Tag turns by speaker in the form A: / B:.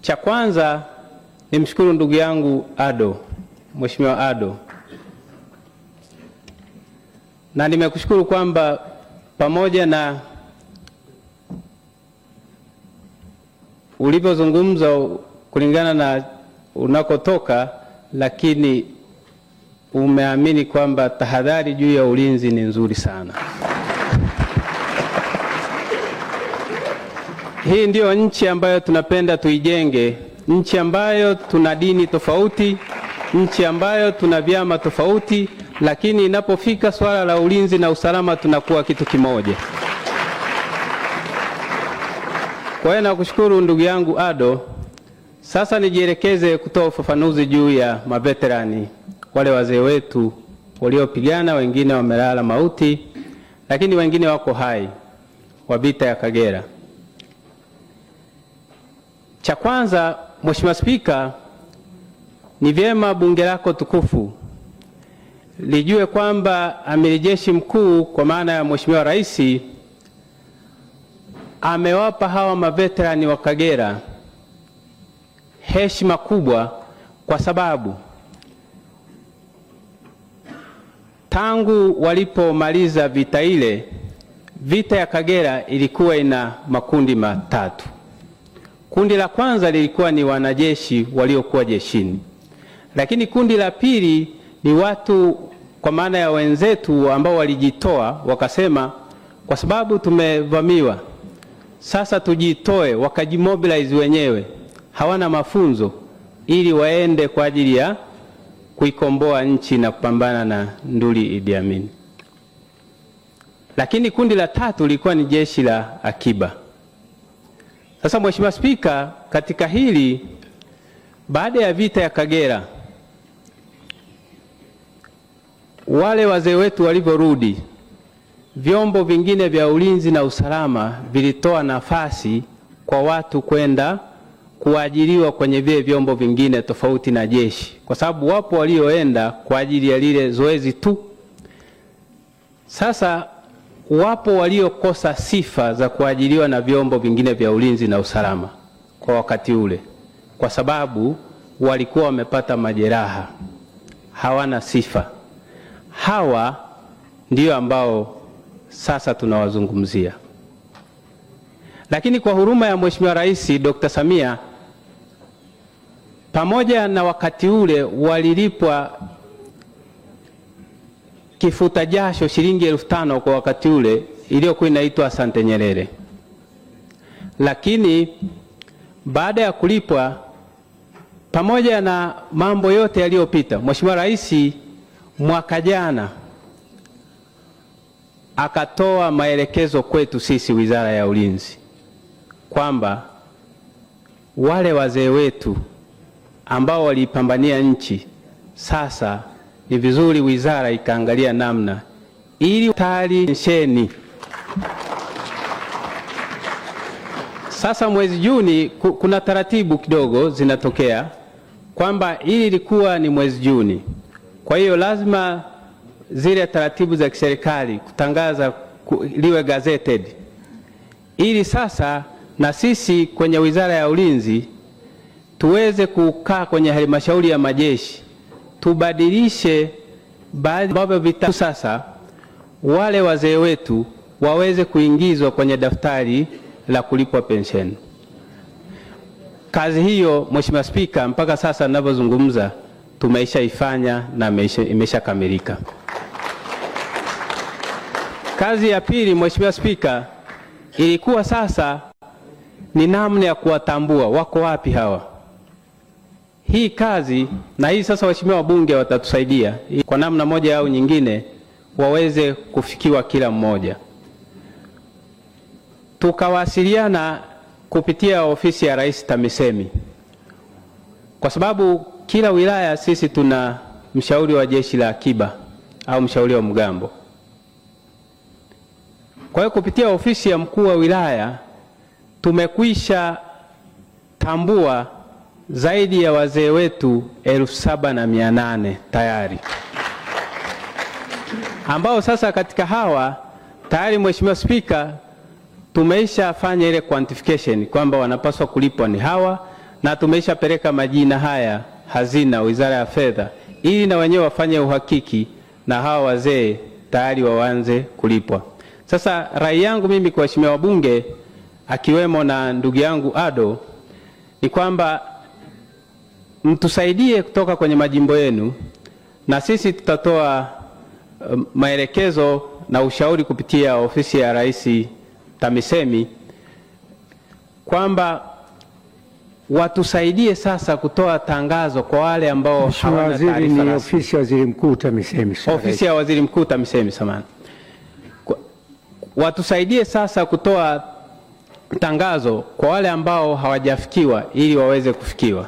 A: Cha kwanza nimshukuru ndugu yangu Ado, Mheshimiwa Ado, na nimekushukuru kwamba pamoja na ulivyozungumza kulingana na unakotoka, lakini umeamini kwamba tahadhari juu ya ulinzi ni nzuri sana. Hii ndio nchi ambayo tunapenda tuijenge, nchi ambayo tuna dini tofauti, nchi ambayo tuna vyama tofauti, lakini inapofika swala la ulinzi na usalama tunakuwa kitu kimoja. Kwa hiyo nakushukuru ndugu yangu Ado. Sasa nijielekeze kutoa ufafanuzi juu ya maveterani, wale wazee wetu waliopigana, wengine wamelala mauti, lakini wengine wako hai, wa vita ya Kagera. Cha kwanza, Mheshimiwa Spika, ni vyema bunge lako tukufu lijue kwamba Amiri Jeshi Mkuu kwa maana ya Mheshimiwa Rais amewapa hawa maveterani wa Kagera heshima kubwa, kwa sababu tangu walipomaliza vita ile, vita ya Kagera ilikuwa ina makundi matatu. Kundi la kwanza lilikuwa ni wanajeshi waliokuwa jeshini, lakini kundi la pili ni watu kwa maana ya wenzetu ambao walijitoa, wakasema kwa sababu tumevamiwa sasa tujitoe, wakajimobilize wenyewe, hawana mafunzo, ili waende kwa ajili ya kuikomboa nchi na kupambana na nduli Idi Amin. Lakini kundi la tatu lilikuwa ni jeshi la akiba. Sasa Mheshimiwa Spika, katika hili, baada ya vita ya Kagera, wale wazee wetu walivyorudi, vyombo vingine vya ulinzi na usalama vilitoa nafasi kwa watu kwenda kuajiriwa kwenye vile vyombo vingine tofauti na jeshi, kwa sababu wapo walioenda kwa ajili ya lile zoezi tu. Sasa wapo waliokosa sifa za kuajiriwa na vyombo vingine vya ulinzi na usalama kwa wakati ule, kwa sababu walikuwa wamepata majeraha, hawana sifa. Hawa ndio ambao sasa tunawazungumzia. Lakini kwa huruma ya Mheshimiwa Rais Dr. Samia, pamoja na wakati ule walilipwa kifuta jasho shilingi 5,000 kwa wakati ule, iliyokuwa inaitwa Asante Nyerere. Lakini baada ya kulipwa, pamoja na mambo yote yaliyopita, Mheshimiwa Rais mwaka jana akatoa maelekezo kwetu sisi Wizara ya Ulinzi kwamba wale wazee wetu ambao walipambania nchi, sasa ni vizuri wizara ikaangalia namna ili pensheni. Sasa mwezi Juni kuna taratibu kidogo zinatokea kwamba ili ilikuwa ni mwezi Juni, kwa hiyo lazima zile taratibu za kiserikali kutangaza liwe gazetted, ili sasa na sisi kwenye Wizara ya Ulinzi tuweze kukaa kwenye halmashauri ya majeshi tubadilishe baadhi ambavyo vitatu, sasa wale wazee wetu waweze kuingizwa kwenye daftari la kulipwa pensheni. Kazi hiyo Mheshimiwa Spika, mpaka sasa ninavyozungumza tumeishaifanya na imeshakamilika. Kazi ya pili Mheshimiwa Spika, ilikuwa sasa ni namna ya kuwatambua wako wapi hawa. Hii kazi na hii sasa waheshimiwa wabunge watatusaidia kwa namna moja au nyingine waweze kufikiwa kila mmoja. Tukawasiliana kupitia ofisi ya Rais TAMISEMI, kwa sababu kila wilaya sisi tuna mshauri wa jeshi la akiba au mshauri wa mgambo. Kwa hiyo kupitia ofisi ya mkuu wa wilaya tumekwisha tambua zaidi ya wazee wetu 7,800 tayari, ambao sasa katika hawa tayari Mheshimiwa Spika tumeisha fanya ile quantification kwamba wanapaswa kulipwa ni hawa, na tumeshapeleka majina haya hazina, Wizara ya Fedha, ili na wenyewe wafanye uhakiki na hawa wazee tayari waanze kulipwa. Sasa rai yangu mimi kwa waheshimiwa wabunge akiwemo na ndugu yangu Ado ni kwamba mtusaidie kutoka kwenye majimbo yenu, na sisi tutatoa maelekezo na ushauri kupitia ofisi ya Rais TAMISEMI kwamba watusaidie sasa kutoa tangazo kwa wale ambao hawana taarifa rasmi.
B: Ni ofisi ya Waziri Mkuu TAMISEMI.
A: Ofisi ya Waziri Mkuu TAMISEMI, samahani. Watusaidie sasa kutoa tangazo kwa wale ambao hawajafikiwa ili waweze kufikiwa.